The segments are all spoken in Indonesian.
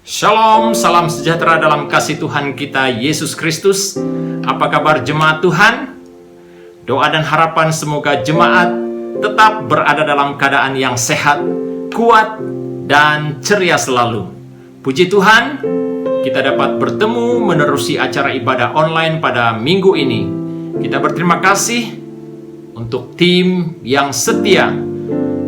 Shalom, salam sejahtera dalam kasih Tuhan kita Yesus Kristus. Apa kabar jemaat Tuhan? Doa dan harapan semoga jemaat tetap berada dalam keadaan yang sehat, kuat, dan ceria selalu. Puji Tuhan, kita dapat bertemu menerusi acara ibadah online pada minggu ini. Kita berterima kasih untuk tim yang setia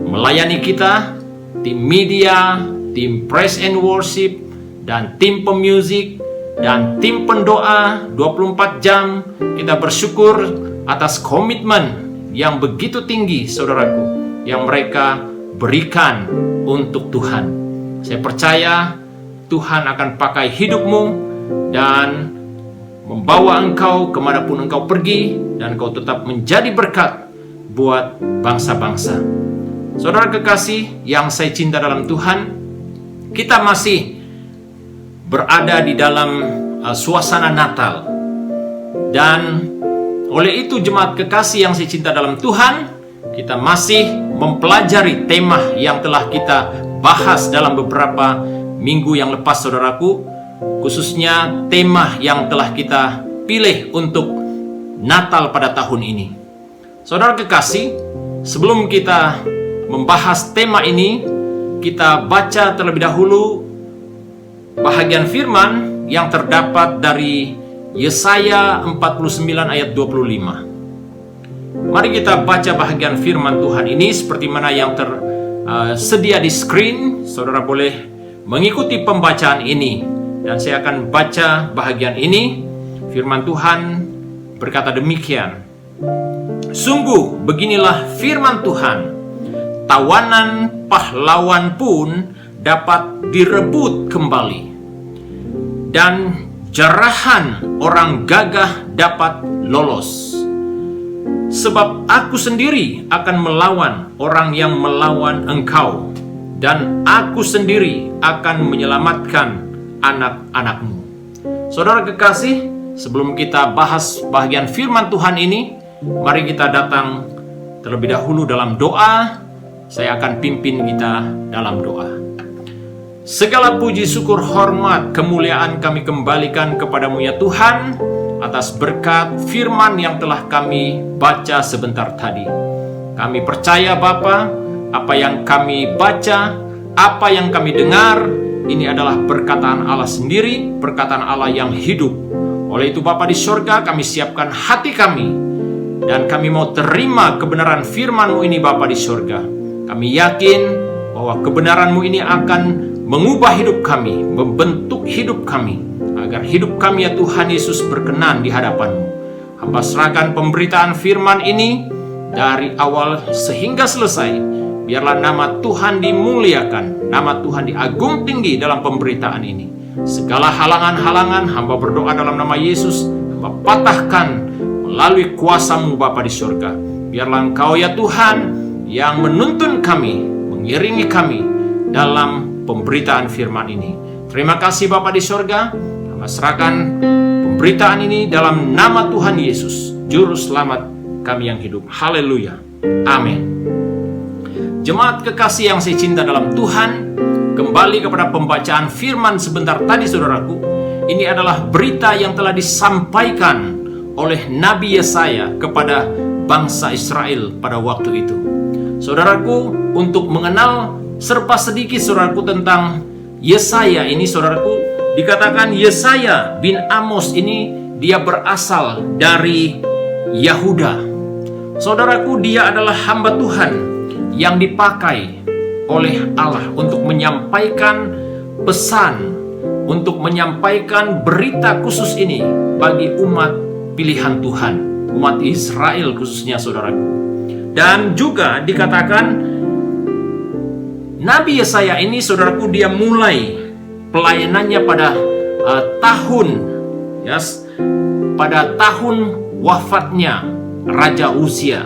melayani kita, tim media, tim praise and worship, dan tim pemusik, dan tim pendoa 24 jam. Kita bersyukur atas komitmen yang begitu tinggi, saudaraku, yang mereka berikan untuk Tuhan. Saya percaya Tuhan akan pakai hidupmu dan membawa engkau kemanapun engkau pergi, dan engkau tetap menjadi berkat buat bangsa-bangsa. Saudara kekasih yang saya cinta dalam Tuhan, kita masih berada di dalam suasana Natal. Dan oleh itu jemaat kekasih yang saya cinta dalam Tuhan, kita masih mempelajari tema yang telah kita bahas dalam beberapa minggu yang lepas, saudaraku. Khususnya tema yang telah kita pilih untuk Natal pada tahun ini. Saudara kekasih, sebelum kita membahas tema ini, kita baca terlebih dahulu bahagian firman yang terdapat dari Yesaya 49 ayat 25. Mari kita baca bahagian firman Tuhan ini seperti mana yang tersedia di screen. Saudara boleh mengikuti pembacaan ini, dan saya akan baca bahagian ini. Firman Tuhan berkata demikian. Sungguh beginilah firman Tuhan, tawanan pahlawan pun dapat direbut kembali, dan jarahan orang gagah dapat lolos. Sebab aku sendiri akan melawan orang yang melawan engkau, dan aku sendiri akan menyelamatkan anak-anakmu. Saudara kekasih, sebelum kita bahas bahagian firman Tuhan ini, mari kita datang terlebih dahulu dalam doa. Saya akan pimpin kita dalam doa. Segala puji, syukur, hormat, kemuliaan kami kembalikan kepadamu ya Tuhan, atas berkat firman yang telah kami baca sebentar tadi. Kami percaya Bapa, apa yang kami baca, apa yang kami dengar, ini adalah perkataan Allah sendiri, perkataan Allah yang hidup. Oleh itu Bapa di surga, kami siapkan hati kami, dan kami mau terima kebenaran firman-Mu ini Bapa di surga. Kami yakin bahwa kebenaran-Mu ini akan mengubah hidup kami, membentuk hidup kami, agar hidup kami ya Tuhan Yesus berkenan di hadapan-Mu. Hamba serahkan pemberitaan firman ini dari awal sehingga selesai. Biarlah nama Tuhan dimuliakan, nama Tuhan diagung tinggi dalam pemberitaan ini. Segala halangan-halangan hamba berdoa dalam nama Yesus, hamba patahkan melalui kuasa-Mu Bapa di surga. Biarlah Engkau ya Tuhan yang menuntun kami, mengiringi kami dalam pemberitaan firman ini. Terima kasih Bapa di surga. Kami serahkan pemberitaan ini dalam nama Tuhan Yesus, Juru Selamat kami yang hidup. Haleluya. Amin. Jemaat kekasih yang saya cinta dalam Tuhan, kembali kepada pembacaan firman sebentar tadi saudaraku. Ini adalah berita yang telah disampaikan oleh Nabi Yesaya kepada bangsa Israel pada waktu itu. Saudaraku, untuk mengenal serba sedikit saudaraku tentang Yesaya ini, saudaraku, dikatakan Yesaya bin Amos ini dia berasal dari Yahuda. Saudaraku, dia adalah hamba Tuhan yang dipakai oleh Allah untuk menyampaikan pesan, untuk menyampaikan berita khusus ini bagi umat pilihan Tuhan, umat Israel khususnya saudaraku. Dan juga dikatakan Nabi Yesaya ini saudaraku, dia mulai pelayanannya pada pada tahun wafatnya Raja Uzia.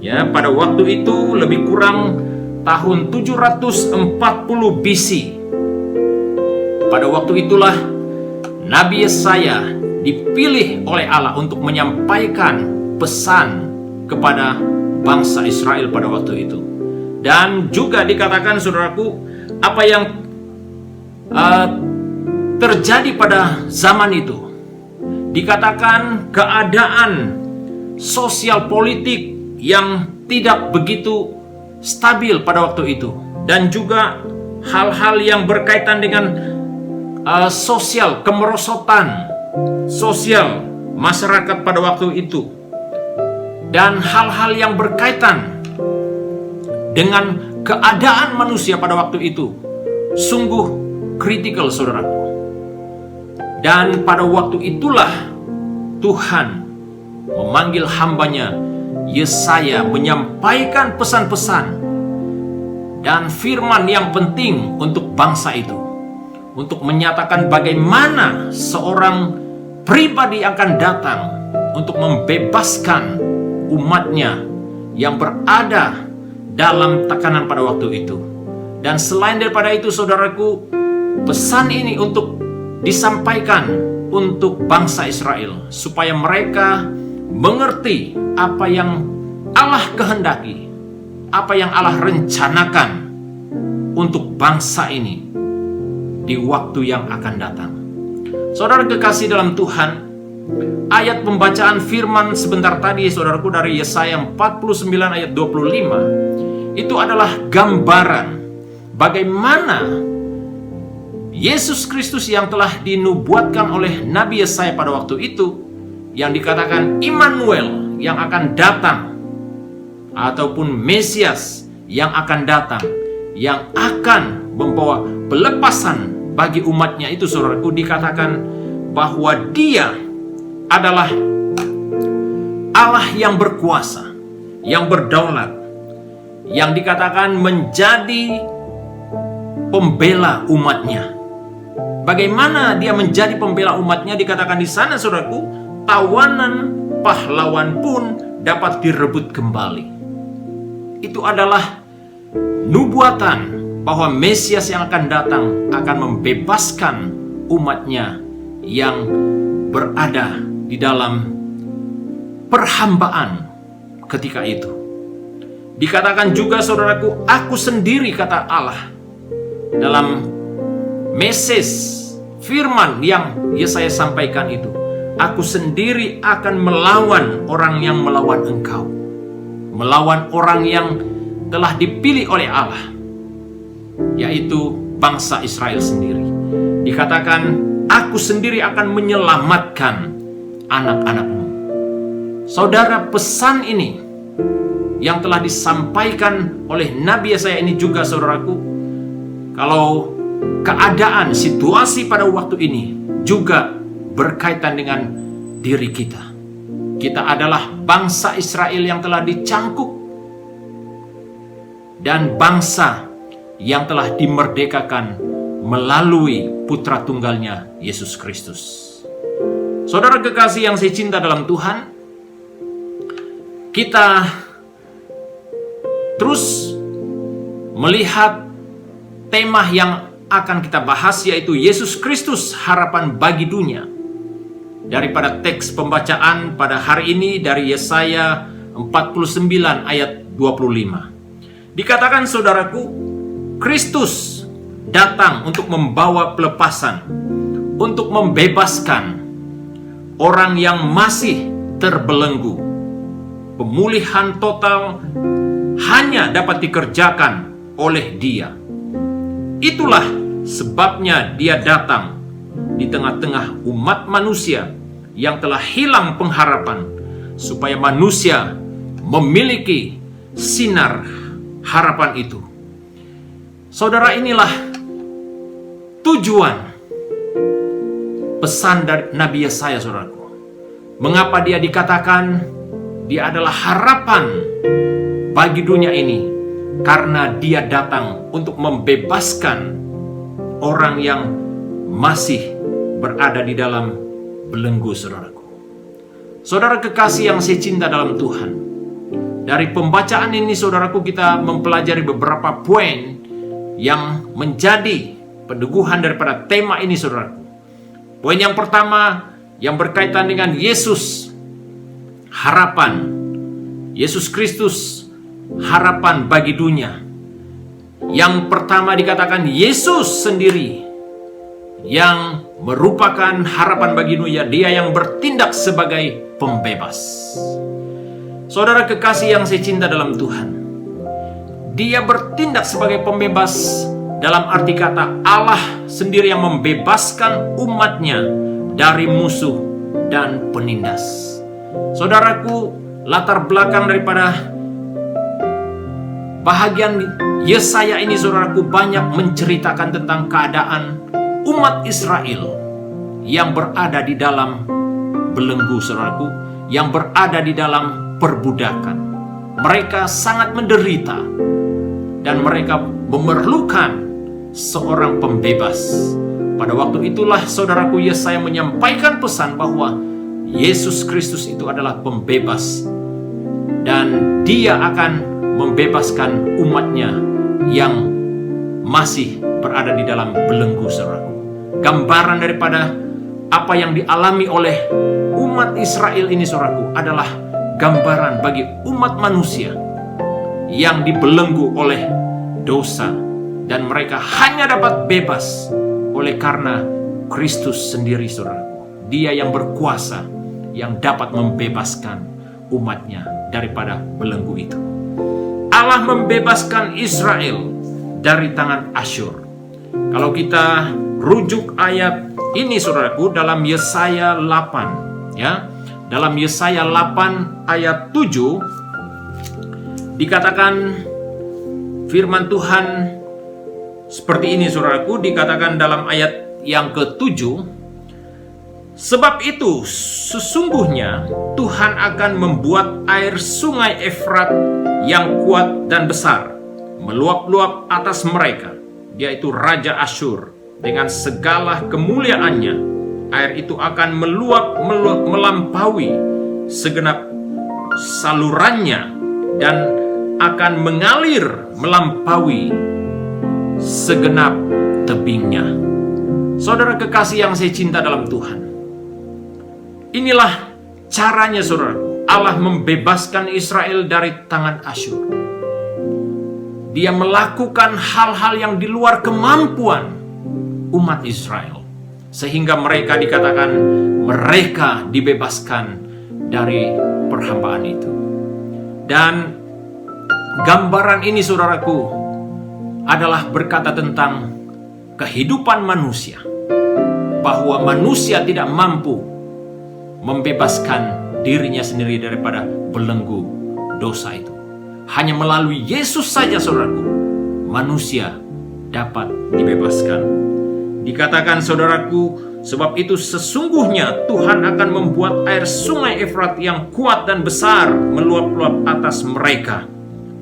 Ya, pada waktu itu lebih kurang tahun 740 BC. Pada waktu itulah Nabi Yesaya dipilih oleh Allah untuk menyampaikan pesan kepada bangsa Israel pada waktu itu. Dan juga dikatakan saudaraku, apa yang uh, terjadi pada zaman itu. Dikatakan keadaan sosial politik yang tidak begitu stabil pada waktu itu, dan juga hal-hal yang berkaitan dengan sosial, kemerosotan sosial masyarakat pada waktu itu, dan hal-hal yang berkaitan dengan keadaan manusia pada waktu itu sungguh kritikal, saudaraku. Dan pada waktu itulah Tuhan memanggil hambanya Yesaya menyampaikan pesan-pesan dan firman yang penting untuk bangsa itu, untuk menyatakan bagaimana seorang pribadi akan datang untuk membebaskan umatnya yang berada dalam tekanan pada waktu itu. Dan selain daripada itu, saudaraku, pesan ini untuk disampaikan untuk bangsa Israel supaya mereka mengerti apa yang Allah kehendaki, apa yang Allah rencanakan untuk bangsa ini di waktu yang akan datang. Saudara kekasih dalam Tuhan, ayat pembacaan firman sebentar tadi, saudaraku, dari Yesaya 49 ayat 25, itu adalah gambaran bagaimana Yesus Kristus yang telah dinubuatkan oleh Nabi Yesaya pada waktu itu, yang dikatakan Immanuel yang akan datang, ataupun Mesias yang akan datang, yang akan membawa pelepasan bagi umatnya itu, saudaraku, dikatakan bahwa dia adalah Allah yang berkuasa, yang berdaulat, yang dikatakan menjadi pembela umatnya. Bagaimana dia menjadi pembela umatnya? Dikatakan di sana, saudaraku, tawanan pahlawan pun dapat direbut kembali. Itu adalah nubuatan bahwa Mesias yang akan datang akan membebaskan umatnya yang berada di dalam perhambaan ketika itu. Dikatakan juga, saudaraku, aku sendiri, kata Allah dalam Meses firman yang Yesaya sampaikan itu, aku sendiri akan melawan orang yang melawan engkau, melawan orang yang telah dipilih oleh Allah, yaitu bangsa Israel sendiri. Dikatakan, aku sendiri akan menyelamatkan anak-anakmu. Saudara, pesan ini yang telah disampaikan oleh Nabi Yesaya ini juga, saudaraku, kalau keadaan situasi pada waktu ini juga berkaitan dengan diri kita. Kita adalah bangsa Israel yang telah dicangkuk dan bangsa yang telah dimerdekakan melalui putra tunggalnya Yesus Kristus. Saudara kekasih yang saya cinta dalam Tuhan, kita terus melihat tema yang akan kita bahas, yaitu Yesus Kristus, harapan bagi dunia. Daripada teks pembacaan pada hari ini dari Yesaya 49 ayat 25. Dikatakan, saudaraku, Kristus datang untuk membawa pelepasan, untuk membebaskan orang yang masih terbelenggu. Pemulihan total hanya dapat dikerjakan oleh Dia. Itulah sebabnya Dia datang di tengah-tengah umat manusia yang telah hilang pengharapan, supaya manusia memiliki sinar harapan itu. Saudara, inilah tujuan pesan dari Nabi Yesaya, saudaraku. Mengapa dia dikatakan dia adalah harapan bagi dunia ini? Karena dia datang untuk membebaskan orang yang masih berada di dalam belenggu, saudaraku. Saudara kekasih yang saya cinta dalam Tuhan, dari pembacaan ini, saudaraku, kita mempelajari beberapa poin yang menjadi peneguhan daripada tema ini, saudaraku. Poin yang pertama yang berkaitan dengan Yesus, harapan. Yesus Kristus, harapan bagi dunia. Yang pertama dikatakan Yesus sendiri yang merupakan harapan bagi dunia. Dia yang bertindak sebagai pembebas. Saudara kekasih yang saya cinta dalam Tuhan, Dia bertindak sebagai pembebas dalam arti kata Allah sendiri yang membebaskan umatnya dari musuh dan penindas. Saudaraku, latar belakang daripada bahagian Yesaya ini, saudaraku, banyak menceritakan tentang keadaan umat Israel yang berada di dalam belenggu, saudaraku, yang berada di dalam perbudakan. Mereka sangat menderita dan mereka memerlukan seorang pembebas. Pada waktu itulah, saudaraku, Yesaya menyampaikan pesan bahwa Yesus Kristus itu adalah pembebas dan Dia akan membebaskan umatnya yang masih berada di dalam belenggu, saudaraku. Gambaran daripada apa yang dialami oleh umat Israel ini, saudaraku, adalah gambaran bagi umat manusia yang dibelenggu oleh dosa, dan mereka hanya dapat bebas oleh karena Kristus sendiri, saudaraku. Dia yang berkuasa, yang dapat membebaskan umatnya daripada belenggu itu. Allah membebaskan Israel dari tangan Asyur. Kalau kita rujuk ayat ini, saudaraku, dalam Yesaya 8, ya. Dalam Yesaya 8 ayat 7 dikatakan firman Tuhan seperti ini, saudaraku, dikatakan dalam ayat yang ke-7, sebab itu sesungguhnya Tuhan akan membuat air sungai Efrat yang kuat dan besar meluap-luap atas mereka, yaitu Raja Asyur, dengan segala kemuliaannya. Air itu akan meluap melampaui segenap salurannya dan akan mengalir melampaui segenap tebingnya. Saudara kekasih yang saya cinta dalam Tuhan, inilah caranya, saudaraku, Allah membebaskan Israel dari tangan Asyur. Dia melakukan hal-hal yang di luar kemampuan umat Israel, sehingga mereka dikatakan mereka dibebaskan dari perhambaan itu. Dan gambaran ini, saudaraku, adalah berkata tentang kehidupan manusia, bahwa manusia tidak mampu membebaskan dirinya sendiri daripada belenggu dosa itu. Hanya melalui Yesus saja, saudaraku, manusia dapat dibebaskan. Dikatakan, saudaraku, sebab itu sesungguhnya Tuhan akan membuat air sungai Efrat yang kuat dan besar meluap-luap atas mereka,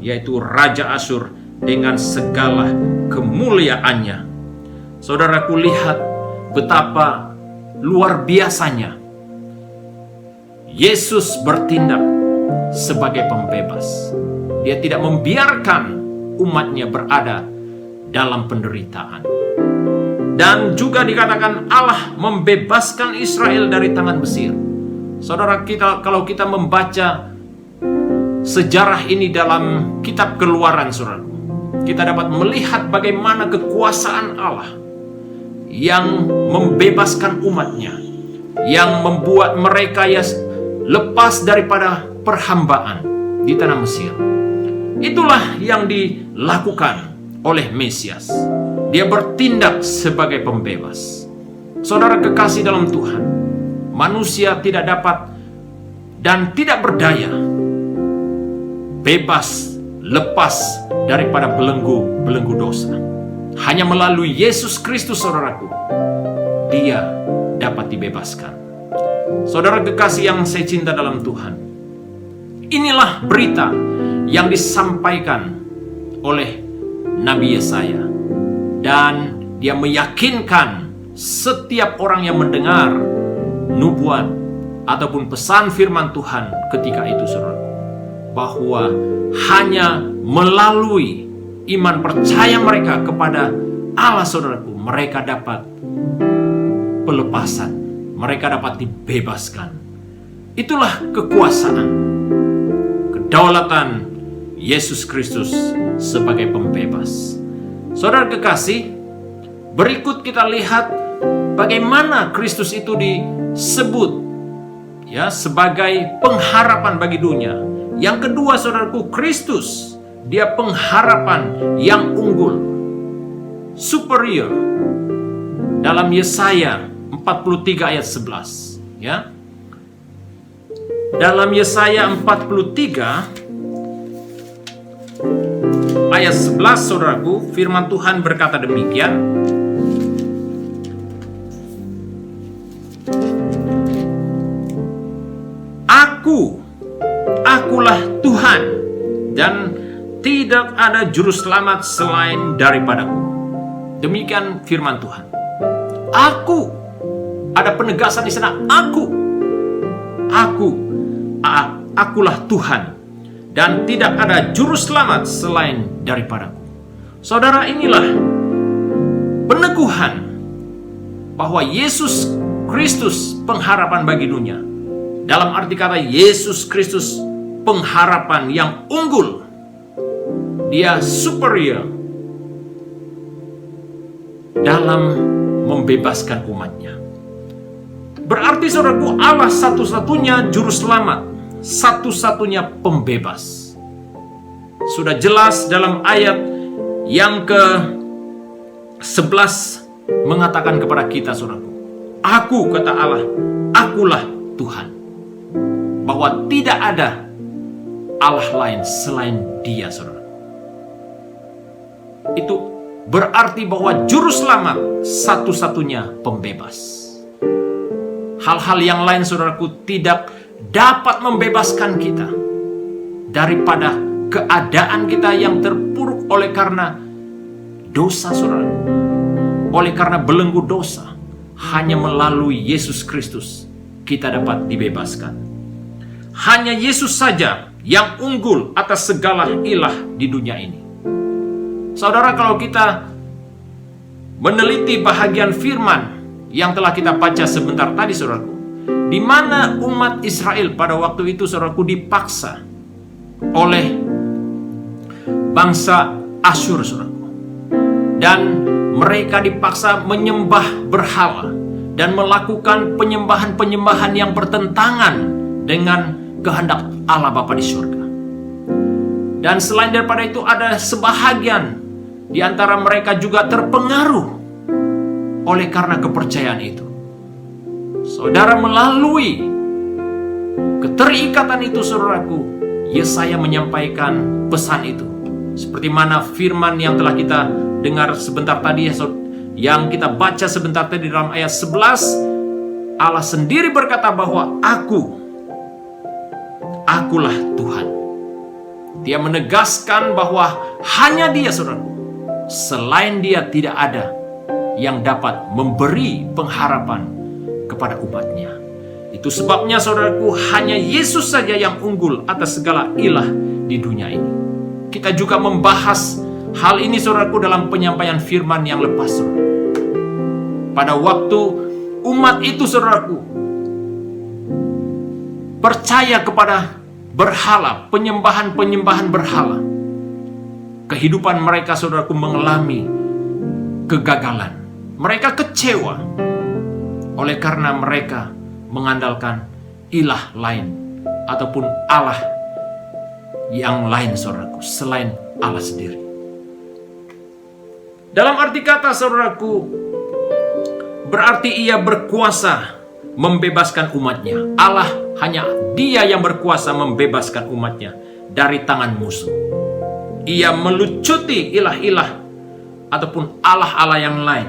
yaitu Raja Asyur dengan segala kemuliaannya. Saudaraku, lihat betapa luar biasanya Yesus bertindak sebagai pembebas. Dia tidak membiarkan umatnya berada dalam penderitaan. Dan juga dikatakan Allah membebaskan Israel dari tangan Mesir. Saudara, kalau kita membaca sejarah ini dalam kitab Keluaran, saudara, kita dapat melihat bagaimana kekuasaan Allah yang membebaskan umatnya, yang membuat mereka lepas daripada perhambaan di tanah Mesir. Itulah yang dilakukan oleh Mesias. Dia bertindak sebagai pembebas. Saudara kekasih dalam Tuhan, manusia tidak dapat dan tidak berdaya bebas lepas daripada belenggu dosa. Hanya melalui Yesus Kristus, saudaraku, Dia dapat dibebaskan. Saudara kekasih yang saya cinta dalam Tuhan, inilah berita yang disampaikan oleh Nabi Yesaya. Dan dia meyakinkan setiap orang yang mendengar nubuat ataupun pesan firman Tuhan ketika itu, saudara, bahwa hanya melalui iman percaya mereka kepada Allah, saudaraku, mereka dapat pelepasan, mereka dapat dibebaskan. Itulah kekuasaan, kedaulatan Yesus Kristus sebagai pembebas. Saudara kekasih, berikut kita lihat bagaimana Kristus itu disebut ya sebagai pengharapan bagi dunia. Yang kedua, saudaraku, Kristus dia pengharapan yang unggul, superior. Dalam Yesaya 43 ayat 11, ya. Dalam Yesaya 43 ayat 11, saudaraku, firman Tuhan berkata demikian. Akulah Tuhan, dan tidak ada juru selamat selain daripadaku. Demikian firman Tuhan. Aku, ada penegasan di sana. Akulah Tuhan, dan tidak ada juru selamat selain daripadaku. Saudara, inilah peneguhan bahwa Yesus Kristus pengharapan bagi dunia. Dalam arti kata, Yesus Kristus pengharapan yang unggul. Dia superior dalam membebaskan umatnya. Berarti, saudaraku, Allah satu-satunya juru selamat, satu-satunya pembebas. Sudah jelas dalam ayat yang ke-11 mengatakan kepada kita, saudaraku, aku, kata Allah, akulah Tuhan. Bahwa tidak ada Allah lain selain Dia, saudara. Itu berarti bahwa juru selamat satu-satunya pembebas. Hal-hal yang lain, saudaraku, tidak dapat membebaskan kita daripada keadaan kita yang terpuruk oleh karena dosa, saudara. Oleh karena belenggu dosa. Hanya melalui Yesus Kristus kita dapat dibebaskan. Hanya Yesus saja yang unggul atas segala ilah di dunia ini. Saudara, kalau kita meneliti bahagian firman yang telah kita baca sebentar tadi, saudaraku, di mana umat Israel pada waktu itu, saudaraku, dipaksa oleh bangsa Asyur, saudaraku, dan mereka dipaksa menyembah berhala dan melakukan penyembahan-penyembahan yang bertentangan dengan kehendak Allah Bapa di surga. Dan selain daripada itu, ada sebahagian di antara mereka juga terpengaruh oleh karena kepercayaan itu. Saudara, melalui keterikatan itu, saudaraku, Yesaya menyampaikan pesan itu. Seperti mana firman yang telah kita dengar sebentar tadi, yang kita baca sebentar tadi dalam ayat 11, Allah sendiri berkata bahwa akulah Tuhan. Dia menegaskan bahwa hanya Dia, saudaraku, selain Dia tidak ada yang dapat memberi pengharapan kepada umatnya. Itu sebabnya, saudaraku, hanya Yesus saja yang unggul atas segala ilah di dunia ini. Kita juga membahas hal ini, saudaraku, dalam penyampaian firman yang lepas, saudara. Pada waktu umat itu, saudaraku, percaya kepada berhala, penyembahan-penyembahan berhala, kehidupan mereka, saudaraku, mengalami kegagalan. Mereka kecewa oleh karena mereka mengandalkan ilah lain ataupun Allah yang lain, saudaraku, selain Allah sendiri. Dalam arti kata, saudaraku, berarti Ia berkuasa membebaskan umatnya. Allah, hanya Dia yang berkuasa membebaskan umatnya dari tangan musuh. Ia melucuti ilah-ilah ataupun Allah-Allah yang lain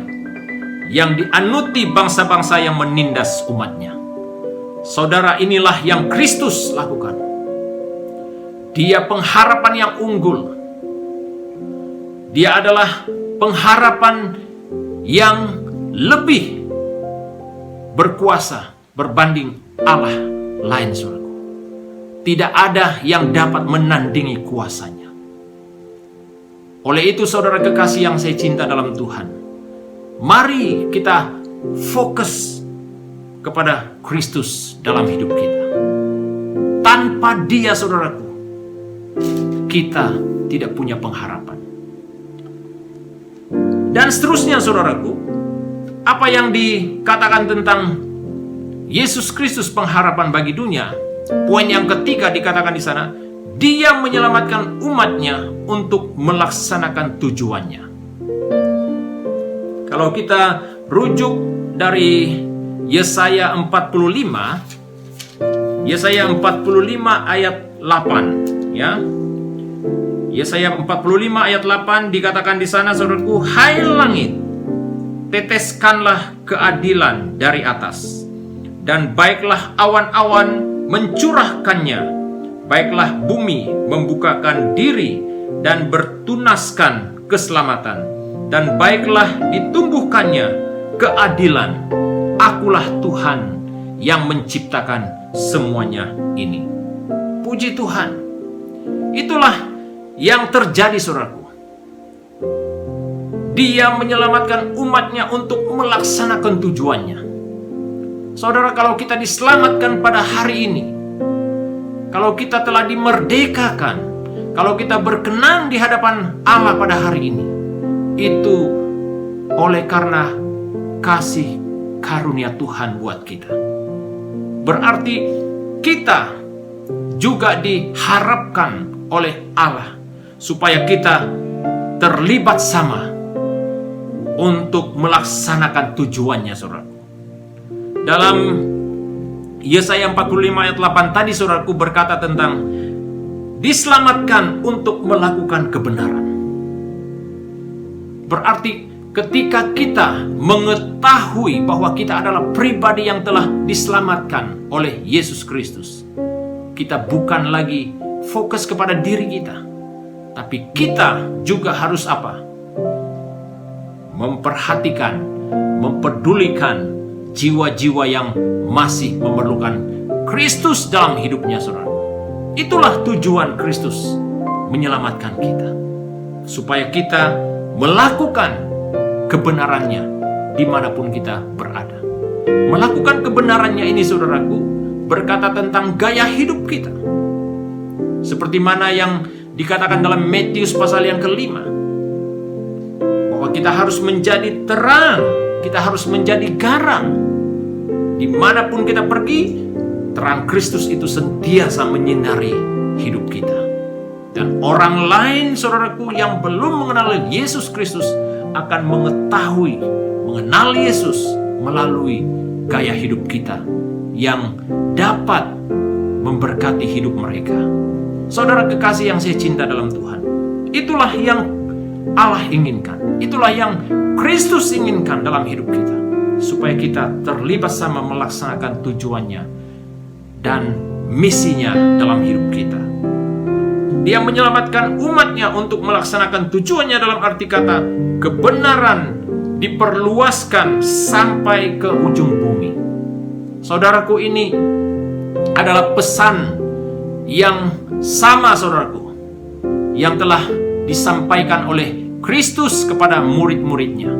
yang dianuti bangsa-bangsa yang menindas umatnya. Saudara, inilah yang Kristus lakukan. Dia pengharapan yang unggul. Dia adalah pengharapan yang lebih berkuasa berbanding Allah lain, saudaraku. Tidak ada yang dapat menandingi kuasanya. Oleh itu, saudara kekasih yang saya cinta dalam Tuhan, mari kita fokus kepada Kristus dalam hidup kita. Tanpa Dia, saudaraku, kita tidak punya pengharapan. Dan seterusnya, saudaraku, apa yang dikatakan tentang Yesus Kristus pengharapan bagi dunia, poin yang ketiga dikatakan di sana, Dia menyelamatkan umatnya untuk melaksanakan tujuannya. Kalau kita rujuk dari Yesaya 45, Yesaya 45 ayat 8, ya. Yesaya 45 ayat 8 dikatakan di sana, saudaraku, hai langit, teteskanlah keadilan dari atas, dan baiklah awan-awan mencurahkannya, baiklah bumi membukakan diri dan bertunaskan keselamatan, dan baiklah ditumbuhkannya keadilan. Akulah Tuhan yang menciptakan semuanya ini. Puji Tuhan. Itulah yang terjadi, saudaraku. Dia menyelamatkan umatnya untuk melaksanakan tujuannya. Saudara, kalau kita diselamatkan pada hari ini, kalau kita telah dimerdekakan, kalau kita berkenan di hadapan Allah pada hari ini, itu oleh karena kasih karunia Tuhan buat kita. Berarti kita juga diharapkan oleh Allah supaya kita terlibat sama untuk melaksanakan tujuannya, saudaraku. Dalam Yesaya 45 ayat 8 tadi, saudaraku, berkata tentang diselamatkan untuk melakukan kebenaran. Berarti ketika kita mengetahui bahwa kita adalah pribadi yang telah diselamatkan oleh Yesus Kristus, kita bukan lagi fokus kepada diri kita, tapi kita juga harus apa? Memperhatikan, mempedulikan jiwa-jiwa yang masih memerlukan Kristus dalam hidupnya, saudara. Itulah tujuan Kristus menyelamatkan kita, supaya kita melakukan kebenarannya dimanapun kita berada. Melakukan kebenarannya ini, saudaraku, berkata tentang gaya hidup kita, seperti mana yang dikatakan dalam Matius pasal yang kelima, bahwa kita harus menjadi terang, kita harus menjadi garam. Dimanapun kita pergi, terang Kristus itu sentiasa menyinari hidup kita. Dan orang lain, saudaraku, yang belum mengenal Yesus Kristus akan mengetahui, mengenal Yesus melalui gaya hidup kita yang dapat memberkati hidup mereka. Saudara kekasih yang saya cinta dalam Tuhan, itulah yang Allah inginkan, itulah yang Kristus inginkan dalam hidup kita, supaya kita terlibat sama melaksanakan tujuannya dan misinya dalam hidup kita. Dia menyelamatkan umatnya untuk melaksanakan tujuannya, dalam arti kata kebenaran diperluaskan sampai ke ujung bumi. Saudaraku, ini adalah pesan yang sama, saudaraku, yang telah disampaikan oleh Kristus kepada murid-muridnya.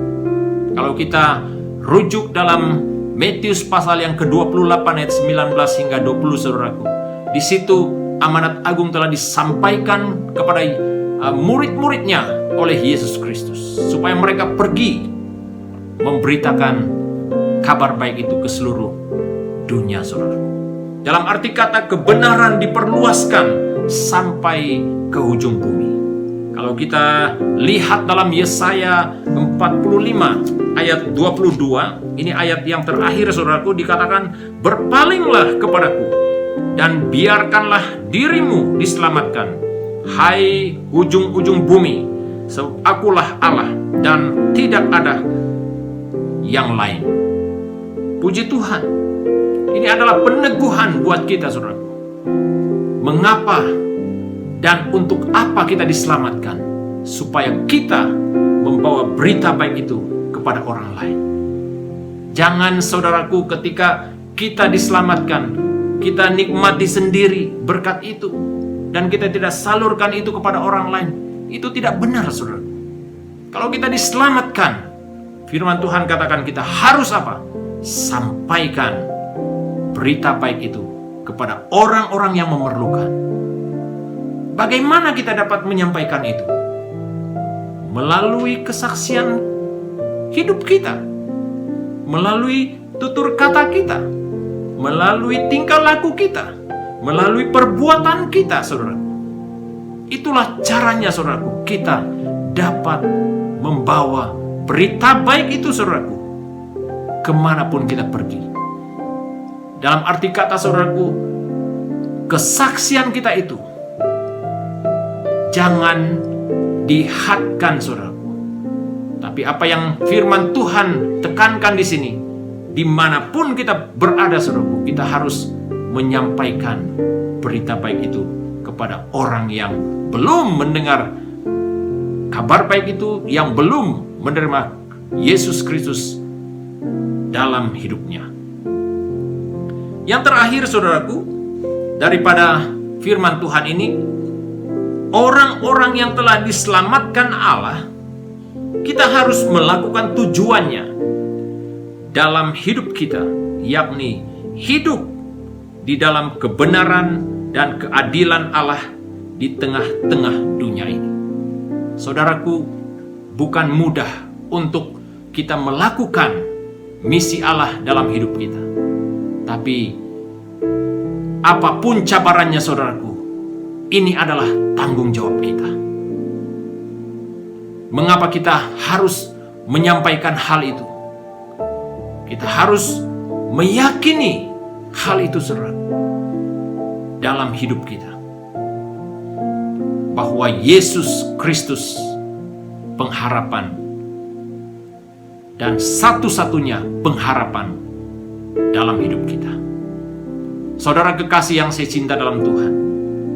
Kalau kita rujuk dalam Matius pasal yang ke-28 ayat 19 hingga 20, saudaraku, di situ amanat agung telah disampaikan kepada murid-muridnya oleh Yesus Kristus, supaya mereka pergi memberitakan kabar baik itu ke seluruh dunia, saudara. Dalam arti kata kebenaran diperluaskan sampai ke ujung bumi. Kalau kita lihat dalam Yesaya 45 ayat 22, ini ayat yang terakhir, saudaraku, dikatakan, berpalinglah kepadaku dan biarkanlah dirimu diselamatkan, hai ujung-ujung bumi, sebab akulah Allah dan tidak ada yang lain. Puji Tuhan. Ini adalah peneguhan buat kita, saudara. Mengapa dan untuk apa kita diselamatkan? Supaya kita membawa berita baik itu kepada orang lain. Jangan, saudaraku, ketika kita diselamatkan, kita nikmati sendiri berkat itu, dan kita tidak salurkan itu kepada orang lain. Itu tidak benar, saudara. Kalau kita diselamatkan, firman Tuhan katakan kita harus apa? Sampaikan berita baik itu kepada orang-orang yang memerlukan. Bagaimana kita dapat menyampaikan itu? Melalui kesaksian hidup kita. melalui tutur kata kita, melalui tingkah laku kita, melalui perbuatan kita, saudaraku. Itulah caranya, saudaraku, kita dapat membawa berita baik itu, saudaraku, kemanapun kita pergi. Dalam arti kata, saudaraku, kesaksian kita itu jangan dihadkan, saudaraku. Tapi apa yang firman Tuhan tekankan di sini, dimanapun kita berada, saudaraku, kita harus menyampaikan berita baik itu kepada orang yang belum mendengar kabar baik itu, yang belum menerima Yesus Kristus dalam hidupnya. Yang terakhir, saudaraku, daripada firman Tuhan ini, orang-orang yang telah diselamatkan Allah, kita harus melakukan tujuannya dalam hidup kita, yakni hidup di dalam kebenaran dan keadilan Allah di tengah-tengah dunia ini. Saudaraku, bukan mudah untuk kita melakukan misi Allah dalam hidup kita. Tapi apapun cabarannya, saudaraku, ini adalah tanggung jawab kita. Mengapa kita harus menyampaikan hal itu? Kita harus meyakini hal itu, saudaraku, dalam hidup kita, bahwa Yesus Kristus pengharapan dan satu-satunya pengharapan dalam hidup kita. Saudara kekasih yang saya cinta dalam Tuhan,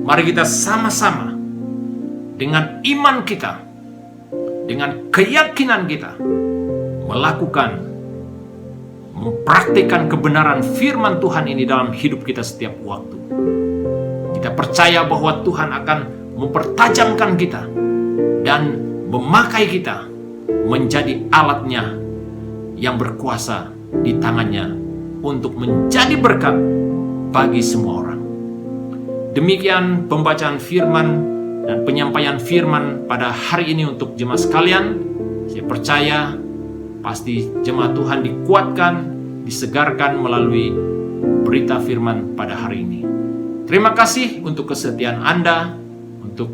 mari kita sama-sama dengan iman kita, dengan keyakinan kita, mempraktikkan kebenaran firman Tuhan ini dalam hidup kita setiap waktu. Kita percaya bahwa Tuhan akan mempertajamkan kita dan memakai kita menjadi alatnya yang berkuasa di tangannya untuk menjadi berkat bagi semua orang. Demikian pembacaan firman dan penyampaian firman pada hari ini untuk jemaat sekalian. Saya percaya pasti jemaat Tuhan dikuatkan, disegarkan melalui berita firman pada hari ini. Terima kasih untuk kesetiaan Anda, untuk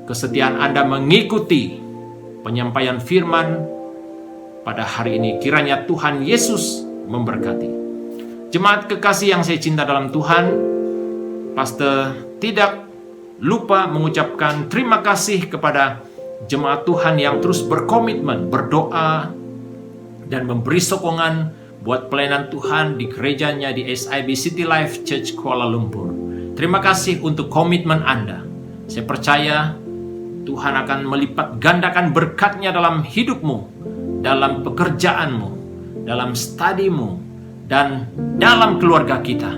kesetiaan Anda mengikuti penyampaian firman pada hari ini. Kiranya Tuhan Yesus memberkati. Jemaat kekasih yang saya cinta dalam Tuhan, Pastor tidak lupa mengucapkan terima kasih kepada jemaat Tuhan yang terus berkomitmen, berdoa, dan memberi sokongan buat pelayanan Tuhan di gerejanya di SIB City Life Church Kuala Lumpur. Terima kasih untuk komitmen Anda. Saya percaya Tuhan akan melipat gandakan berkat-Nya dalam hidupmu, dalam pekerjaanmu, dalam studimu, dan dalam keluarga kita.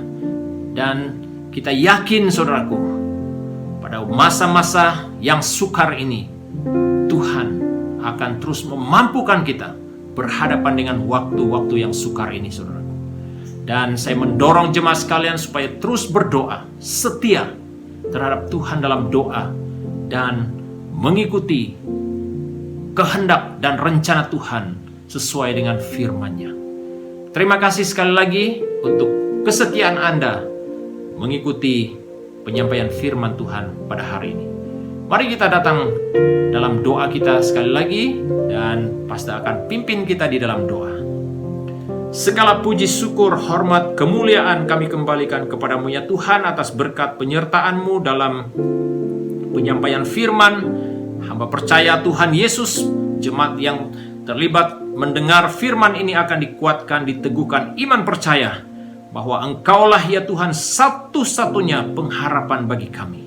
Dan kita yakin, saudaraku, pada masa-masa yang sukar ini, Tuhan akan terus memampukan kita berhadapan dengan waktu-waktu yang sukar ini, saudaraku. Dan saya mendorong jemaat sekalian supaya terus berdoa, setia terhadap Tuhan dalam doa, dan mengikuti kehendak dan rencana Tuhan sesuai dengan firman-Nya. Terima kasih sekali lagi untuk kesetiaan Anda mengikuti penyampaian firman Tuhan pada hari ini. Mari kita datang dalam doa kita sekali lagi, dan Pastor akan pimpin kita di dalam doa. Segala puji, syukur, hormat, kemuliaan kami kembalikan kepadamu ya Tuhan atas berkat penyertaan-Mu dalam penyampaian firman. Hamba percaya Tuhan Yesus, jemaat yang terlibat mendengar firman ini akan dikuatkan, diteguhkan iman percaya bahwa Engkaulah ya Tuhan satu-satunya pengharapan bagi kami.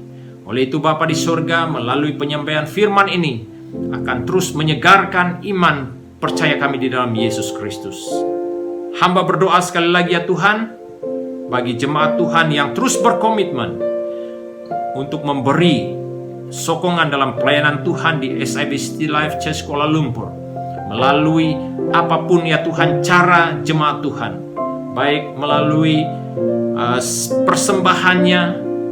Oleh itu Bapa di surga, melalui penyampaian firman ini akan terus menyegarkan iman percaya kami di dalam Yesus Kristus. Hamba berdoa sekali lagi ya Tuhan, bagi jemaat Tuhan yang terus berkomitmen untuk memberi sokongan dalam pelayanan Tuhan di SIB City Life Church Kuala Lumpur, melalui apapun ya Tuhan cara jemaat Tuhan, baik melalui persembahannya,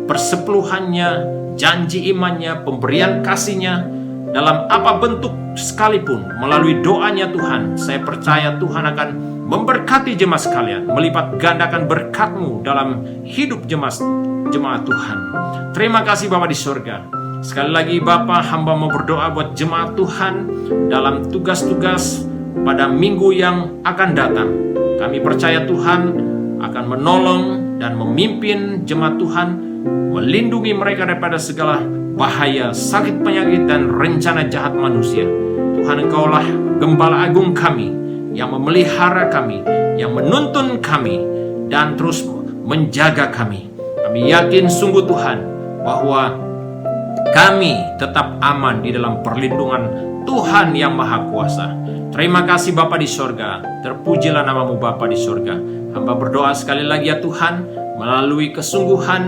persepuluhannya, janji imannya, pemberian kasihnya, dalam apa bentuk sekalipun, melalui doanya Tuhan, saya percaya Tuhan akan memberkati jemaat sekalian, melipat gandakan berkat-Mu dalam hidup jemaat Tuhan. Terima kasih Bapa di surga. Sekali lagi Bapa, hamba mau berdoa buat jemaat Tuhan dalam tugas-tugas pada minggu yang akan datang. Kami percaya Tuhan akan menolong dan memimpin jemaat Tuhan, melindungi mereka daripada segala bahaya, sakit, penyakit, dan rencana jahat manusia. Tuhan, Engkaulah Gembala Agung kami, yang memelihara kami, yang menuntun kami, dan terus menjaga kami. Kami yakin sungguh Tuhan bahwa kami tetap aman di dalam perlindungan Tuhan yang Maha Kuasa. Terima kasih Bapa di sorga, terpujilah nama-Mu Bapa di sorga. Hamba berdoa sekali lagi ya Tuhan, melalui kesungguhan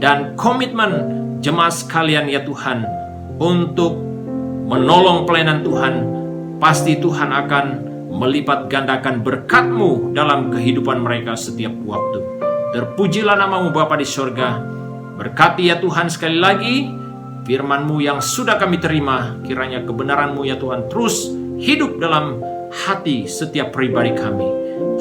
dan komitmen jemaat sekalian ya Tuhan, untuk menolong pelayanan Tuhan, pasti Tuhan akan melipat gandakan berkat-Mu dalam kehidupan mereka setiap waktu. Terpujilah nama-Mu Bapa di sorga. Berkati ya Tuhan sekali lagi firman-Mu yang sudah kami terima, kiranya kebenaran-Mu ya Tuhan terus hidup dalam hati setiap pribadi kami.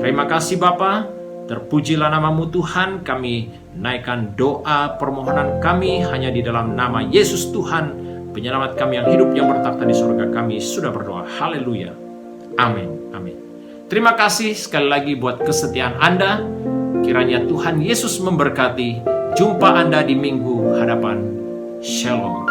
Terima kasih Bapa, terpujilah nama-Mu Tuhan. Kami naikkan doa permohonan kami hanya di dalam nama Yesus Tuhan, penyelamat kami yang hidup yang bertakhta di surga. Kami sudah berdoa. Haleluya. Amin. Amin. Terima kasih sekali lagi buat kesetiaan Anda. Kiranya Tuhan Yesus memberkati. Jumpa Anda di minggu hadapan. Shalom.